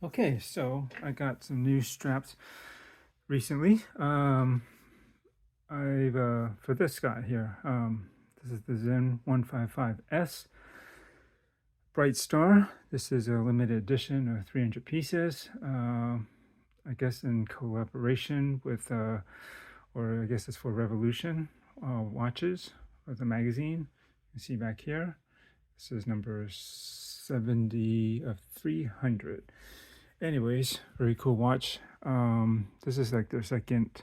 Okay, so I got some new straps recently. I've for this guy here. This is the Zen 155S Bright Star. This is a limited edition of 300 pieces. I guess in collaboration with, or I guess it's for Revolution watches or the magazine. You see back here. This is number 70 of 300. Anyways, very cool watch. This is like their second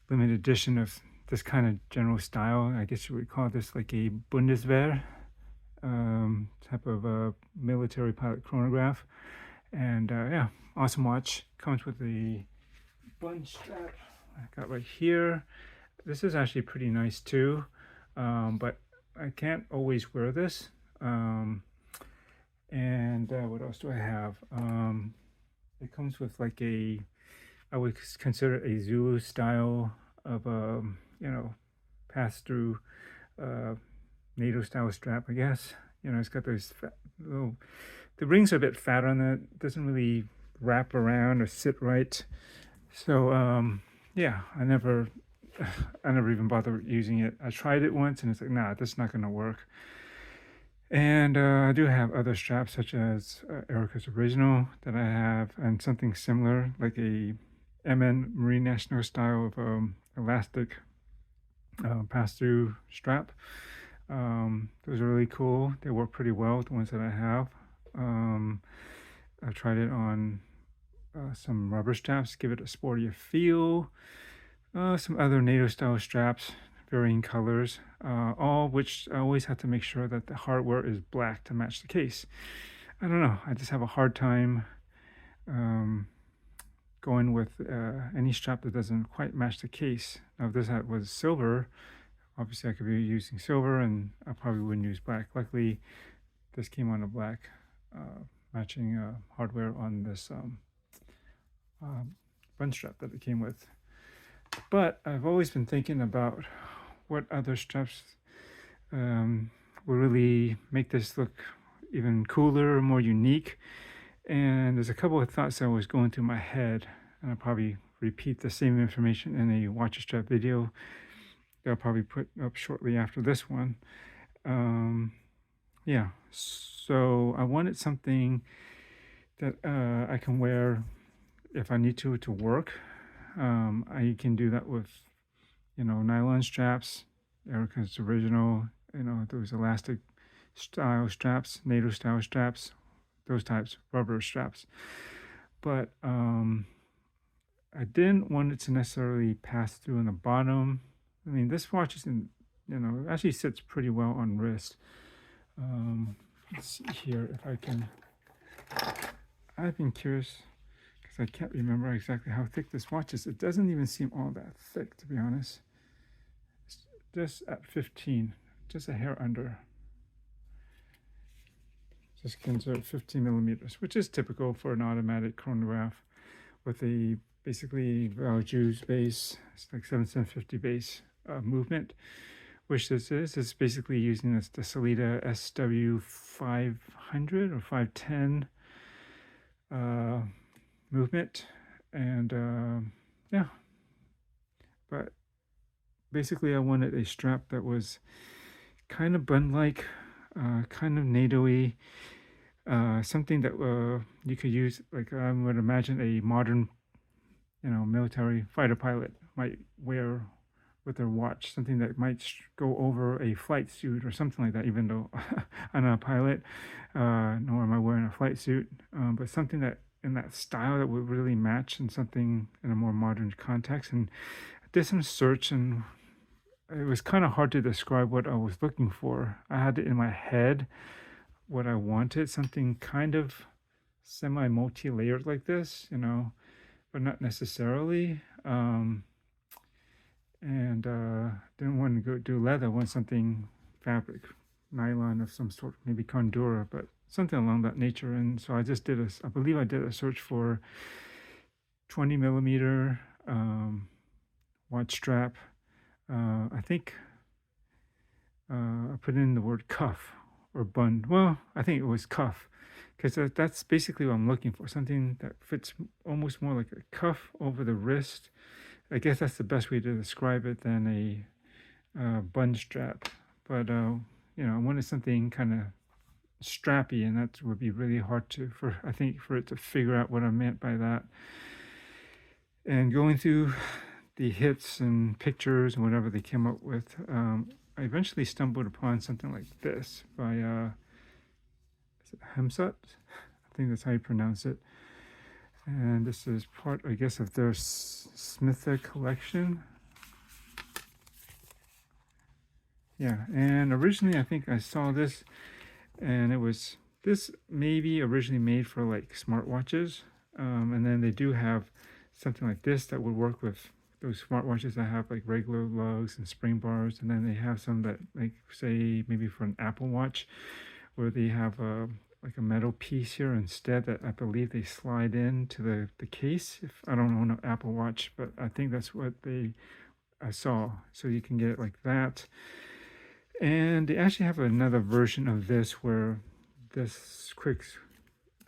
limited edition of this kind of general style. I guess you would call this like a Bundeswehr type of a military pilot chronograph. And yeah, awesome watch. Comes with a button strap I got right here. This is actually pretty nice too, but I can't always wear this. And what else do I have? It comes with like I would consider a Zulu style of pass through NATO style strap, I guess. It's got those little, the rings are a bit fat on it. Doesn't really wrap around or sit right. So yeah, I never even bothered using it. I tried it once and it's like, nah, this is not gonna work. And I do have other straps such as Erica's Original that I have, and something similar like a MN Marine National style of elastic pass-through strap. Those are really cool. They work pretty well with the ones that I have. I've tried it on some rubber straps, give it a sportier feel. Some other NATO style straps, varying colors, all which I always have to make sure that the hardware is black to match the case. I don't know. I just have a hard time going with any strap that doesn't quite match the case. Now, if this was silver, obviously I could be using silver and I probably wouldn't use black. Luckily, this came on a black matching hardware on this button strap that it came with. But I've always been thinking about what other straps will really make this look even cooler or more unique. And there's a couple of thoughts that was going through my head, and I'll probably repeat the same information in a watch strap video that I'll probably put up shortly after this one. Yeah, so I wanted something that I can wear if I need to work. I can do that with, nylon straps, Erica's Original, those elastic style straps, NATO style straps, those types, rubber straps. But I didn't want it to necessarily pass through in the bottom. I mean, this watch is actually sits pretty well on wrist. Let's see here if I can. I've been curious because I can't remember exactly how thick this watch is. It doesn't even seem all that thick, to be honest. It's just at 15, just a hair under. Just considered 15 millimeters, which is typical for an automatic chronograph with a basically Juice base. It's like 7750 base movement, which this is. It's basically using the Sellita SW500 or 510 movement. And yeah, but basically I wanted a strap that was kind of bun-like, kind of NATO-y, something that you could use, like I would imagine a modern, military fighter pilot might wear with their watch, something that might go over a flight suit or something like that, even though I'm not a pilot, nor am I wearing a flight suit, but something that in that style that would really match and something in a more modern context. And I did some search and it was kind of hard to describe what I was looking for. I had it in my head what I wanted, something kind of semi multi-layered like this, but not necessarily. And didn't want to go do leather. I want something fabric, nylon of some sort, maybe Condura, but something along that nature. And so I just I believe I did a search for 20 millimeter watch strap. I think I put in the word cuff or bun. Well, I think it was cuff. because that's basically what I'm looking for, something that fits almost more like a cuff over the wrist. I guess that's the best way to describe it than a bun strap. But I wanted something kind of strappy, and that would be really hard I think, for it to figure out what I meant by that. And going through the hits and pictures and whatever they came up with, I eventually stumbled upon something like this by is it Hēmsut? I think that's how you pronounce it. And this is part, I guess, of their Smitha Collection. Yeah, and originally I think I saw this, and this maybe originally made for like smartwatches, and then they do have something like this that would work with those smartwatches that have like regular lugs and spring bars, and then they have some that, like, say maybe for an Apple Watch, where they have like a metal piece here instead that I believe they slide into the case. If I don't own an Apple Watch, but I think that's what I saw. So you can get it like that. And they actually have another version of this where this quick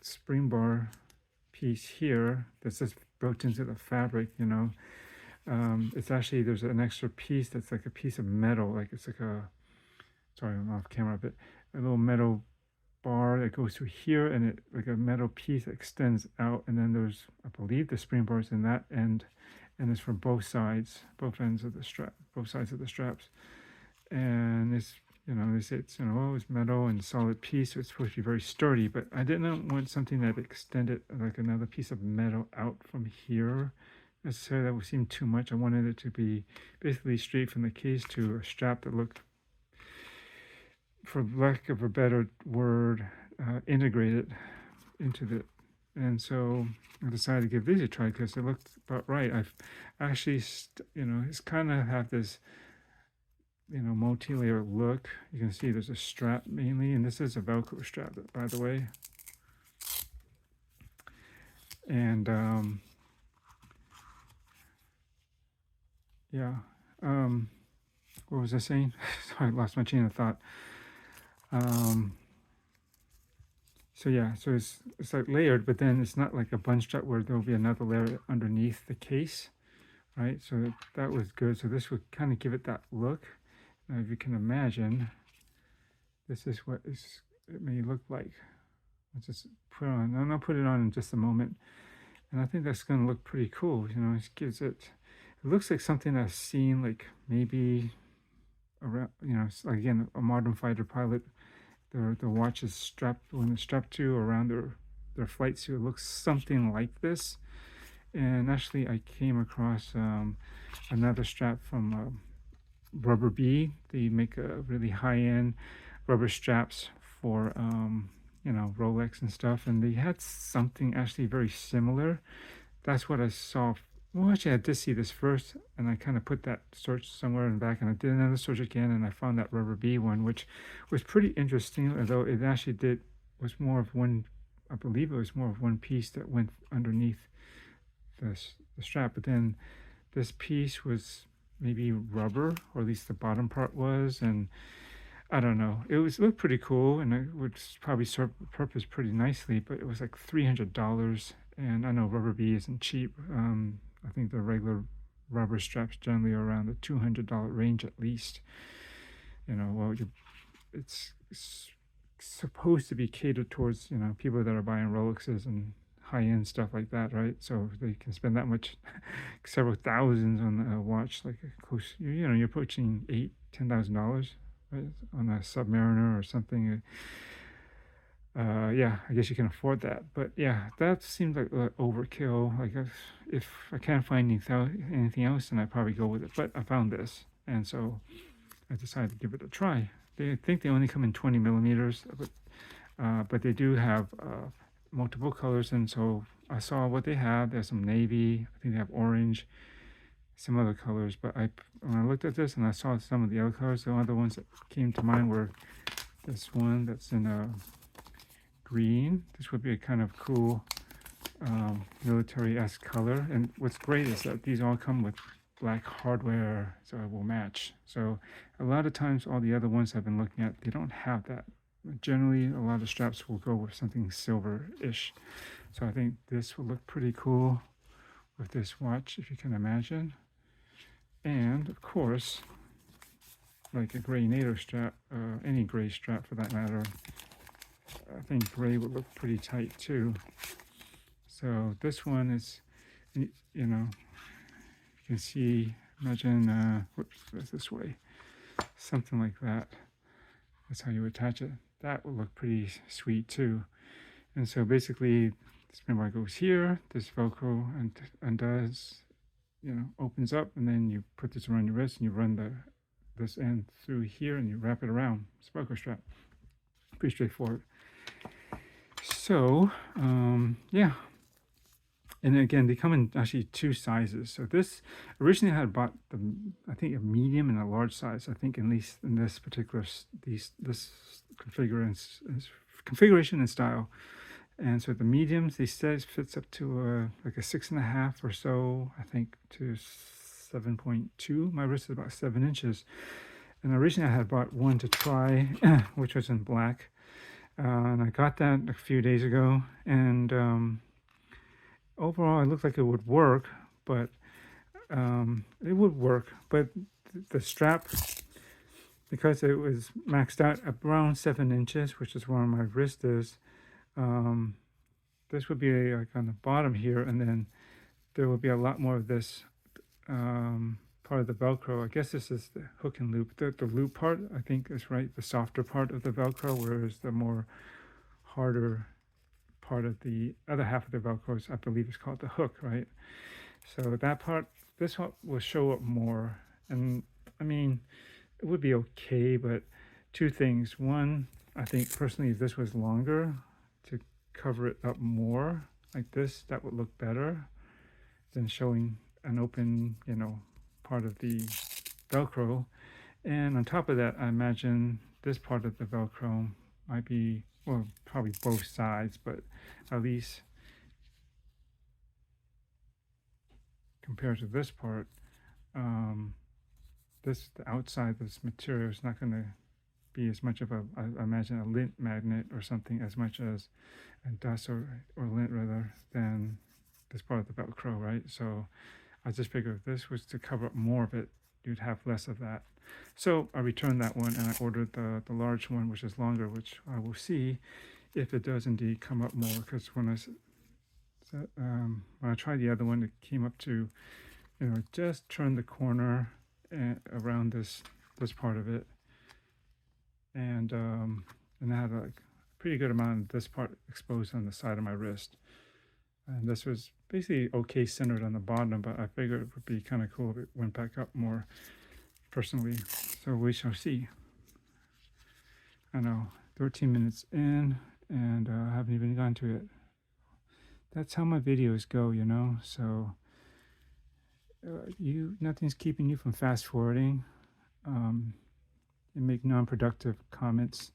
spring bar piece here that's just built into the fabric, it's actually, there's an extra piece that's like a piece of metal, like it's like sorry, I'm off camera, but a little metal bar that goes through here, and it like a metal piece that extends out, and then there's, I believe, the spring bars in that end, and it's for both sides, both ends of the strap, both sides of the straps. And it's, they say it's, it's metal and solid piece, so it's supposed to be very sturdy, but I didn't want something that extended like another piece of metal out from here necessarily. That would seem too much. I wanted it to be basically straight from the case to a strap that looked, for lack of a better word, integrated into the, and so I decided to give these a try because it looked about right. I've actually, it's kind of have this, multi-layer look. You can see there's a strap mainly, and this is a Velcro strap, by the way. And yeah, what was I saying? Sorry, I lost my chain of thought. So yeah, so it's like layered, but then it's not like a bun strap where there'll be another layer underneath the case, right? So that was good. So this would kind of give it that look. Now, if you can imagine, this is what it may look like. Let's just put it on, and I'll put it on in just a moment. And I think that's going to look pretty cool. It gives it looks like something I've seen, like maybe around, again, a modern fighter pilot, the watch is strapped, when it's strapped to around their flight suit. It looks something like this. And actually, I came across another strap from Rubber Bee. They make a really high-end rubber straps for Rolex and stuff, and they had something actually very similar. That's what I saw. Well, actually, I did see this first, and I kind of put that search somewhere in the back, and I did another search again, and I found that Rubber Bee one, which was pretty interesting, although it actually was more of one, I believe it was more of one piece that went underneath the strap, but then this piece was maybe rubber, or at least the bottom part was, and I don't know. It looked pretty cool, and it would probably serve the purpose pretty nicely, but it was like $300, and I know Rubber Bee isn't cheap. I think the regular rubber straps generally are around the $200 range at least. It's supposed to be catered towards, people that are buying Rolexes and high-end stuff like that, right? So they can spend that much, several thousands on a watch, like close, you're approaching $8,000-$10,000, right, on a Submariner or something. Yeah, I guess you can afford that, but yeah, that seems like overkill. Like if I can't find anything else, then I probably go with it. But I found this, and so I decided to give it a try. I think they only come in 20 millimeters, but they do have multiple colors, and so I saw what they have. There's some navy, I think they have orange, some other colors, but when I looked at this and I saw some of the other colors, the other ones that came to mind were this one that's in green. This would be a kind of cool military-esque color, and what's great is that these all come with black hardware, so it will match. So a lot of times all the other ones I've been looking at, they don't have that generally a lot of straps will go with something silver-ish. So I think this will look pretty cool with this watch, if you can imagine. And of course, like a gray NATO strap, any gray strap for that matter, I think gray would look pretty tight too. So this one is, you know, you can see, imagine, whoops, that's this way, something like that. That's how you attach it. That will look pretty sweet too. And so basically, this spin bar goes here, this Velcro undoes, opens up, and then you put this around your wrist and you run this end through here and you wrap it around. It's a Velcro strap. Pretty straightforward. So, yeah. And again, they come in actually 2 sizes. So this, originally I had bought I think a medium and a large size. I think at least in this particular, this configuration and style. And so the mediums, they said fits up to like a 6.5 or so, I think, to 7.2. My wrist is about 7 inches. And originally I had bought one to try, which was in black. And I got that a few days ago. And overall, it looked like it would work, but the strap, because it was maxed out around 7 inches, which is where my wrist is, this would be like on the bottom here, and then there will be a lot more of this part of the Velcro. I guess this is the hook and loop. The loop part, I think, is right, the softer part of the Velcro, whereas the more harder part of the other half of the Velcro is, I believe, is called the hook, right? So that part, this one will show up more. And I mean, it would be okay, but 2 things. One, I think personally, if this was longer to cover it up more like this, that would look better than showing an open, part of the Velcro. And on top of that, I imagine this part of the Velcro might be, well, probably both sides, but at least compared to this part, the outside of this material is not going to be as much of I imagine, a lint magnet or something, as much as a dust or lint rather, than this part of the Velcro, right? So I just figured if this was to cover up more of it, you'd have less of that. So I returned that one and I ordered the large one, which is longer, which I will see if it does indeed come up more. Because when I tried the other one, it came up to, just turn the corner around this part of it, and I had like a pretty good amount of this part exposed on the side of my wrist. And this was basically okay centered on the bottom, but I figured it would be kind of cool if it went back up more, personally. So we shall see. I know, 13 minutes in, and I haven't even gone to it. That's how my videos go, so nothing's keeping you from fast forwarding. And make non-productive comments.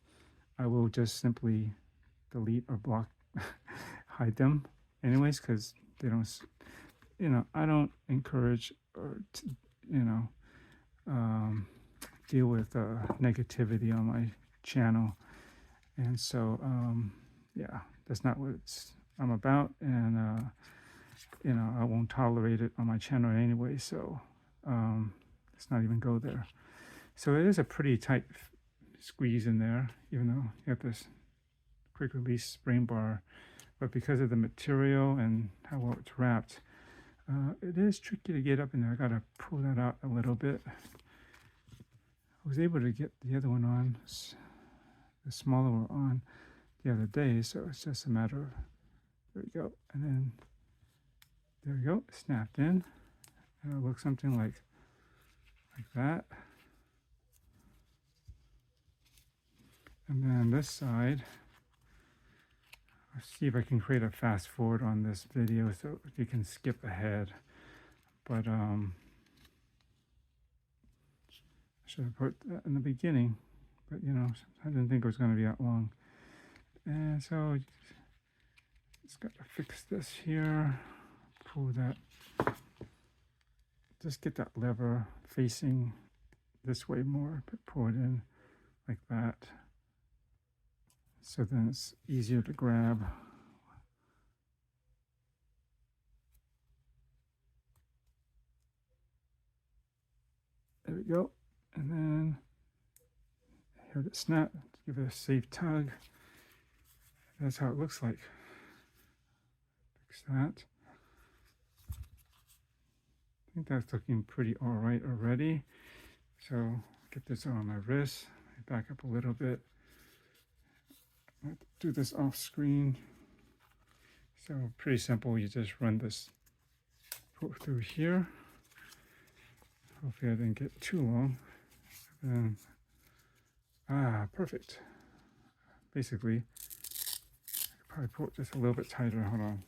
I will just simply delete or block, hide them anyways, because they don't, I don't encourage or, deal with negativity on my channel. And so, yeah, that's not what I'm about. And, I won't tolerate it on my channel anyway. So, let's not even go there. So it is a pretty tight squeeze in there, even though you have this quick release spring bar. But because of the material and how well it's wrapped, it is tricky to get up in there. I got to pull that out a little bit. I was able to get the other one on, the smaller one on the other day. So it's just a matter of, there we go. And then there we go, snapped in. And it'll look something like that. And then this side, I'll see if I can create a fast forward on this video so you can skip ahead. But I should have put that in the beginning, but I didn't think it was going to be that long. And so just got to fix this here, pull that, just get that lever facing this way more, but pull it in like that. so then it's easier to grab. There we go. And then here to snap, give it a safe tug. That's how it looks like. Fix that. I think that's looking pretty all right already. So get this on my wrist. Back up a little bit. I'll do this off screen. So pretty simple. You just run this through here. Hopefully I didn't get too long. And perfect. Basically, I could probably pull it just a little bit tighter. Hold on.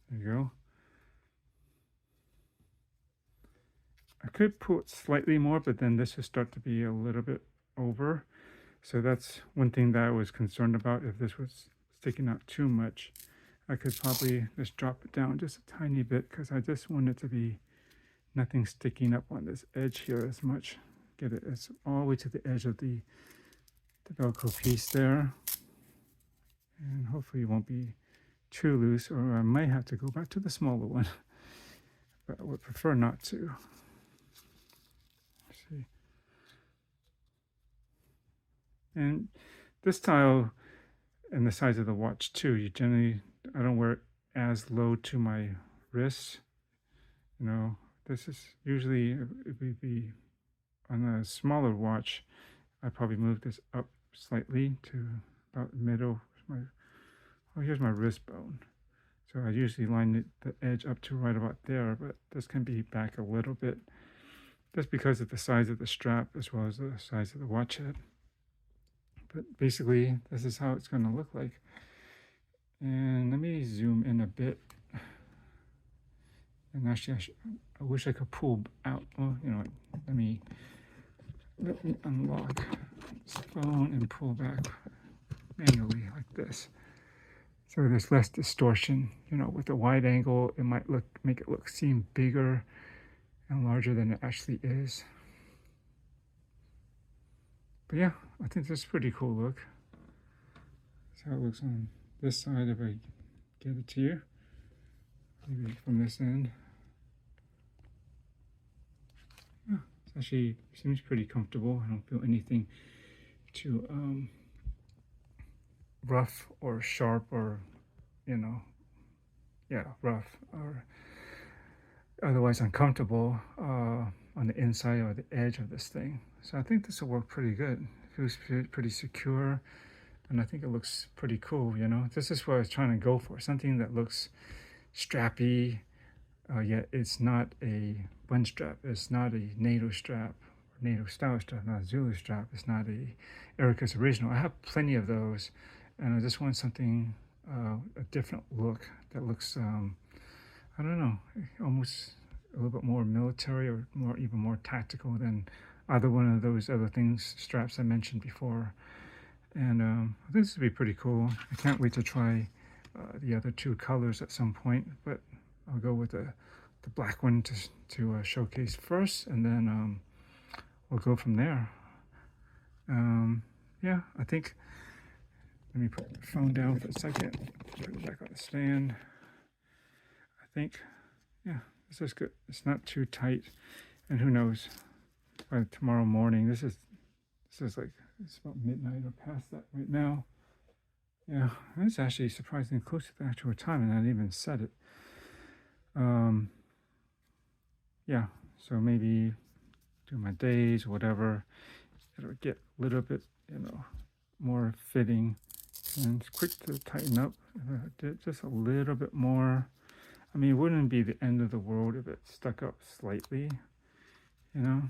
There you go. I could pull it slightly more, but then this would start to be a little bit over. So that's one thing that I was concerned about. If this was sticking out too much, I could probably just drop it down just a tiny bit, because I just want it to be nothing sticking up on this edge here as much. Get it as all the way to the edge of the Velcro piece there. And hopefully it won't be too loose, or I might have to go back to the smaller one. But I would prefer not to. Let's see. And this style and the size of the watch too, you generally, I don't wear it as low to my wrists. You know, this is usually, it would be on a smaller watch, I probably move this up slightly to about middle. Here's my wrist bone. So I usually line the edge up to right about there, but this can be back a little bit. That's because of the size of the strap as well as the size of the watch head. But basically, this is how it's going to look like. And let me zoom in a bit. And actually, I wish I could pull out. Well, you know, let me unlock this phone and pull back manually like this. So there's less distortion. You know, with the wide angle, it might make it seem bigger and larger than it actually is. But yeah, I think that's a pretty cool look. That's how it looks on this side if I get it to you. Maybe from this end. Yeah, it actually seems pretty comfortable. I don't feel anything too rough or sharp or, you know, yeah, rough or otherwise uncomfortable on the inside or the edge of this thing. So I think this will work pretty good. It feels pretty secure, and I think it looks pretty cool, you know. This is what I was trying to go for, something that looks strappy, yet it's not a bun strap, it's not a NATO strap, or NATO style strap, not a Zulu strap, it's not a Erica's Original. I have plenty of those, and I just want something, a different look that looks, I don't know, almost a little bit more military or even more tactical than either one of those other straps I mentioned before. And I think this would be pretty cool. I can't wait to try the other two colors at some point, but I'll go with the black one to showcase first, and then we'll go from there. Yeah, I think, let me put the phone down for a second, put it back on the stand. I think, yeah, this is good. It's not too tight, and who knows, by tomorrow morning, this is like, it's about midnight or past that right now. Yeah, it's actually surprisingly close to the actual time, and I didn't even set it. Yeah, so maybe do my days or whatever, it'll get a little bit, you know, more fitting, and it's quick to tighten up. If I did just a little bit more, I mean, it wouldn't be the end of the world if it stuck up slightly, you know.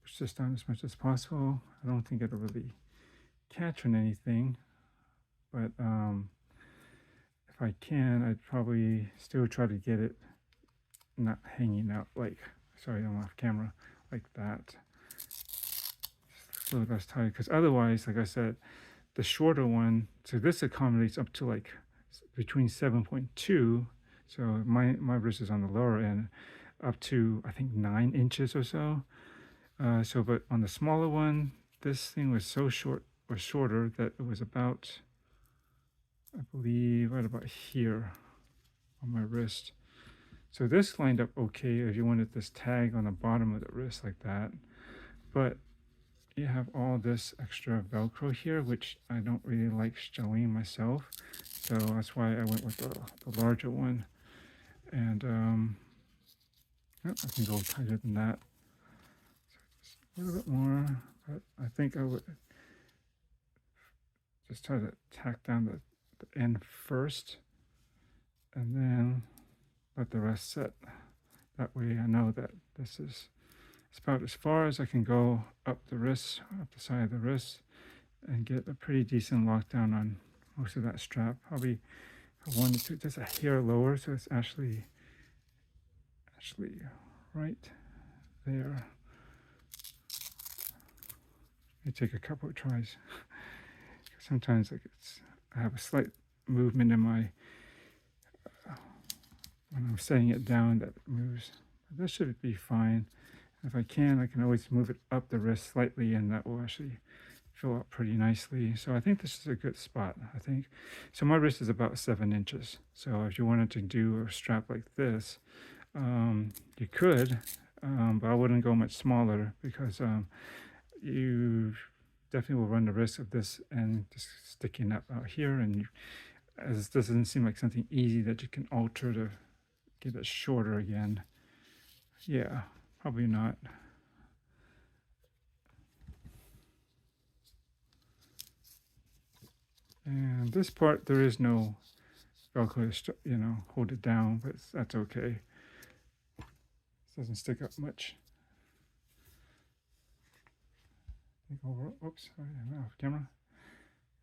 Push this down as much as possible. I don't think it'll really catch on anything, but if I can, I'd probably still try to get it not hanging out like, sorry, I'm off camera, like that. so that's tight, because otherwise, like I said, the shorter one, so this accommodates up to like between 7.2, so my wrist is on the lower end, up to I think 9 inches or so. So but on the smaller one, this thing was so short or shorter that it was about, I believe, right about here on my wrist. So this lined up okay if you wanted this tag on the bottom of the wrist like that, but you have all this extra Velcro here, which I don't really like showing myself. So that's why I went with the larger one. And I can go tighter than that. So a little bit more, but I think I would just try to tack down the end first and then let the rest set. That way I know that this is about as far as I can go up the wrist, up the side of the wrist, and get a pretty decent lockdown on most of that strap. Probably one to two, just a hair lower, so it's actually right there. It take a couple of tries. Sometimes like I have a slight movement in my when I'm setting it down that it moves. But this should be fine. If I can always move it up the wrist slightly, and that will actually fill up pretty nicely. So I think this is a good spot, I think. So my wrist is about 7 inches. So if you wanted to do a strap like this, you could, but I wouldn't go much smaller, because you definitely will run the risk of this and just sticking up out here, and as this doesn't seem like something easy that you can alter to get it shorter again. Yeah, probably not. And this part, there is no Velcro to, hold it down, but that's okay. This doesn't stick up much. Over, oops, I'm off camera.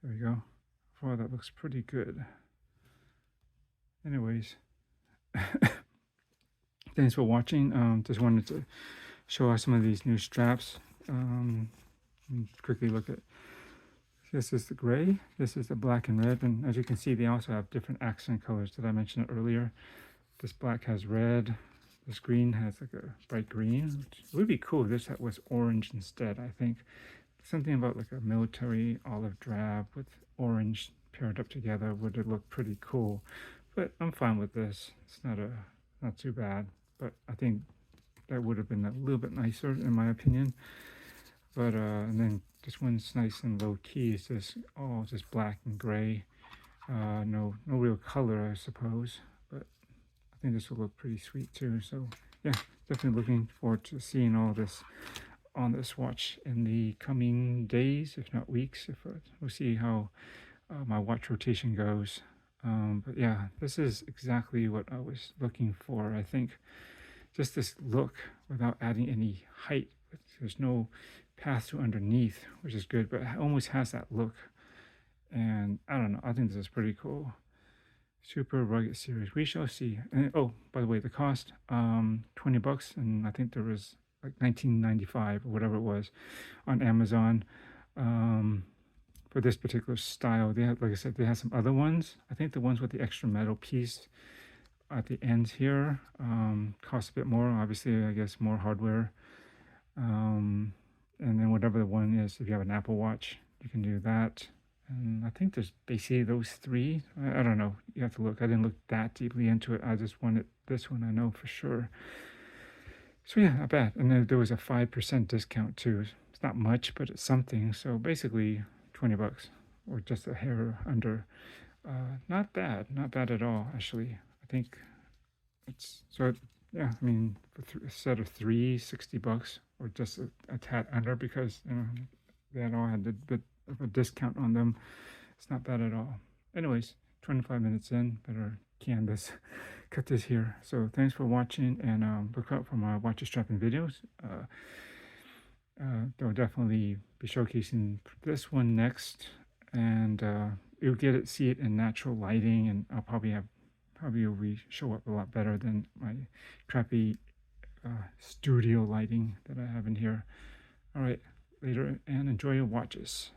There we go. Oh, that looks pretty good. Anyways, thanks for watching. Just wanted to show off some of these new straps. Quickly look at, this is the gray, this is the black and red, and as you can see, they also have different accent colors that I mentioned earlier. This black has red, this green has like a bright green, which would be cool if this was orange instead. I think something about like a military olive drab with orange paired up together would look pretty cool, but I'm fine with this. It's not too bad, but I think that would have been a little bit nicer in my opinion. But and then this one's nice and low key. It's just all just black and gray, no real color, I suppose, but I think this will look pretty sweet too. So yeah, definitely looking forward to seeing all this on this watch in the coming days, if not weeks. We'll see how my watch rotation goes. But yeah, this is exactly what I was looking for. I think just this look without adding any height. There's no path to underneath, which is good, but it almost has that look. And I don't know, I think this is pretty cool. Super rugged series. We shall see. And oh, by the way, the cost, $20, and I think there was like $19.95 or whatever it was on Amazon for this particular style. They had, like I said, they had some other ones. I think the ones with the extra metal piece at the ends here cost a bit more. Obviously, I guess more hardware. And then whatever the one is, if you have an Apple Watch, you can do that. And I think there's basically those three. I don't know. You have to look. I didn't look that deeply into it. I just wanted this one, I know for sure. So yeah, not bad. And then there was a 5% discount too. It's not much, but it's something. So basically $20 or just a hair under. Not bad. Not bad at all, actually. I think it's, so yeah, I mean, for a set of three, $60 or just a tad under, because they had all had a bit of a discount on them. It's not bad at all. Anyways, 25 minutes in, better canvas cut this here. So thanks for watching, and look out for my watch strapping videos. They'll definitely be showcasing this one next, and you'll see it in natural lighting, and I'll probably show up a lot better than my crappy studio lighting that I have in here. All right, later and enjoy your watches.